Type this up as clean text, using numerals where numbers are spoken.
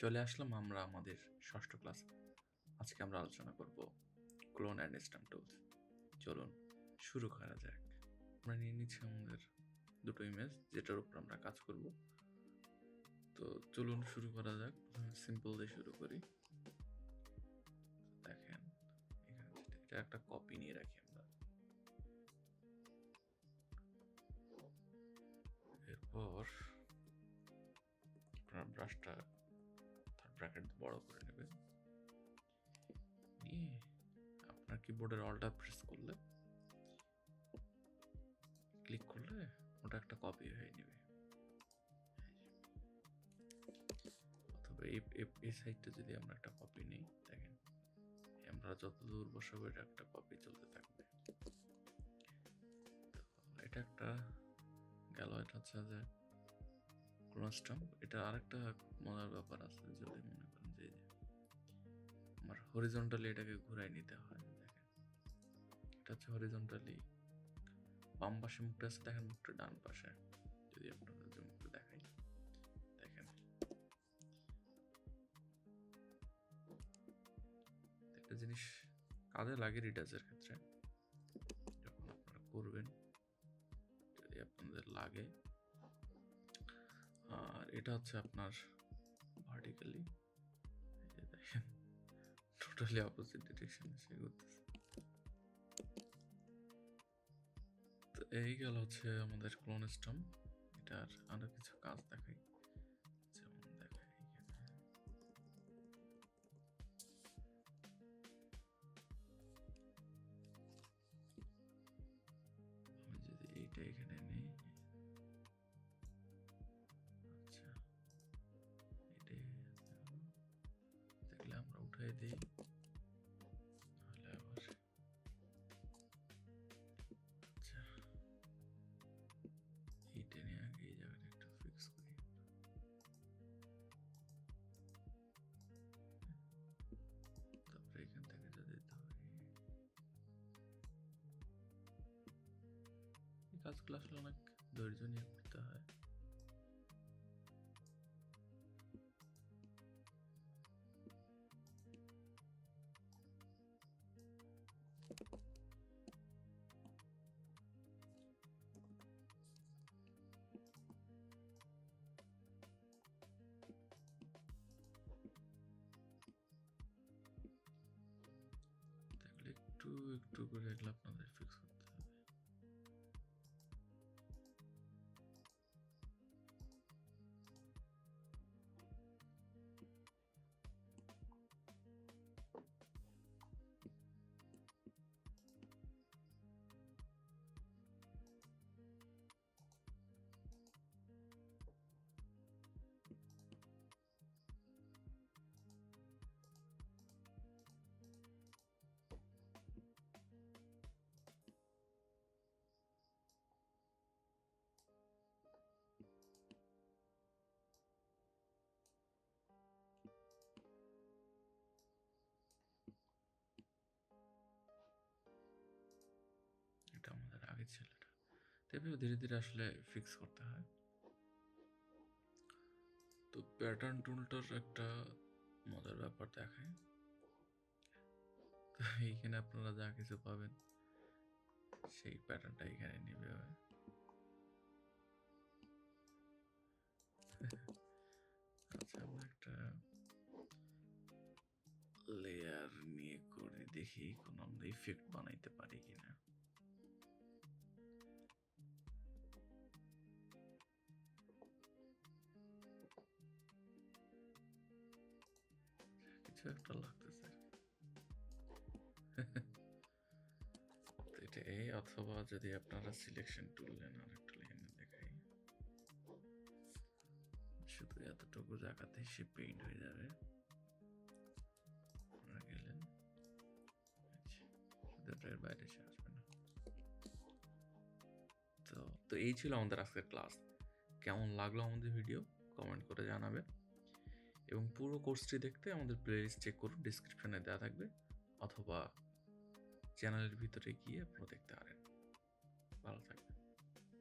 চলে আসলাম আমরা আমাদের ষষ্ঠ ক্লাসে। আজকে আমরা আলোচনা করব ক্লোন অ্যান্ড স্ট্যাম্প টুলস। চলুন শুরু করা যাক। আমরা নিয়ে নিচ্ছি আমাদের দুটো ইমেজ যেটার উপর আমরা কাজ করব। তো চলুন শুরু করা যাক। সিম্পল দিয়ে শুরু করি। দেখেন এখানে এটা একটা কপি নিয়ে রাখি আমরা। এরপর আপনার ব্রাশটা থার্ড ব্র্যাকেট বড় করে নেবেন। নিয়ে আপনার কিবোর্ডের অল্টার প্রেস করলে ক্লিক করলে ওটা একটা কপি হয়ে নেবে। অথবা এই সাইডটা যদি আমরা একটা কপি নিই, দেখেন আমরা যত দূর বসাবো এটা একটা কপি চলতে থাকবে। এটা একটা গেল। এটা হচ্ছে যে ক্লোন স্ট্যাম্প। এটা আরেকটা মজার ব্যাপার আছে, যদি মনে করেন যে আমার হরিজন্টালি এটাকে ঘুরাই নিতে হয়। দেখেন এটা হচ্ছে হরিজন্টালি বাম পাশে মুখটা আছে, দেখেন মুখটা ডান পাশে। যদি আপনারা যে মুখটা দেখাই, দেখেন একটা জিনিস কাজে লাগে রিটাচের ক্ষেত্রে। যখন আপনারা করবেন যদি আপনাদের লাগে, আর এটা হচ্ছে আপনার ভার্টিক্যালি, দেখেন টোটালি অপোজিট ডিরেকশনে সে করতেছে। তো এই গেল হচ্ছে আমাদের ক্লোন স্ট্যাম্প। এটার আরো কিছু কাজ দেখাই। যেমন দেখাই এখানে আমি যদি এইটা এখানে নেই, আচ্ছা এটা দেখলে আমরা উঠাই দিই, তাহলে আবার আচ্ছা এইটা নিয়ে আগে এই জায়গাটা একটু ফিক্স করি। তারপরে এখান থেকে যদি ধরি, এই কাজগুলো আসলে অনেক ধৈর্য নিয়ে করতে হয়। দেখলে একটু একটু করে এগুলো আপনাদের ফিক্স করতে হবে। এটা আমাদের আগের ছেলেটা। এভাবে ধীরে ধীরে আসলে ফিক্স করতে হয়। তো প্যাটার্ন টুলটার একটা মজার ব্যাপার দেখায়। তো এইখানে আপনারা যা কিছু পাবেন সেই প্যাটার্নটা এখানে নেবে। আচ্ছা আমরা একটা লেয়ার নিয়ে করে দেখি কোনো আমরা ইফেক্ট বানাইতে পারি কিনা। কিছু একটা লাগতেছে এটাই। অথবা যদি আপনারা সিলেকশন টুল নেন, আর একটু এখানে দেখাই, শুধু এতটুকু জায়গাতে সে পেইন্ট হয়ে যাবে। আপনারা গেলেন, এর বাইরে সে আসবে না। তো এই ছিল আমাদের আজকের ক্লাস। কেমন লাগলো আমাদের ভিডিও কমেন্ট করে জানাবেন, এবং পুরো কোর্সটি দেখতে আমাদের প্লেলিস্ট চেক করুন, ডিসক্রিপশনে দেওয়া থাকবে, অথবা চ্যানেলের ভিতরে গিয়ে আপনারা দেখতে পারেন। ভালো থাকবেন।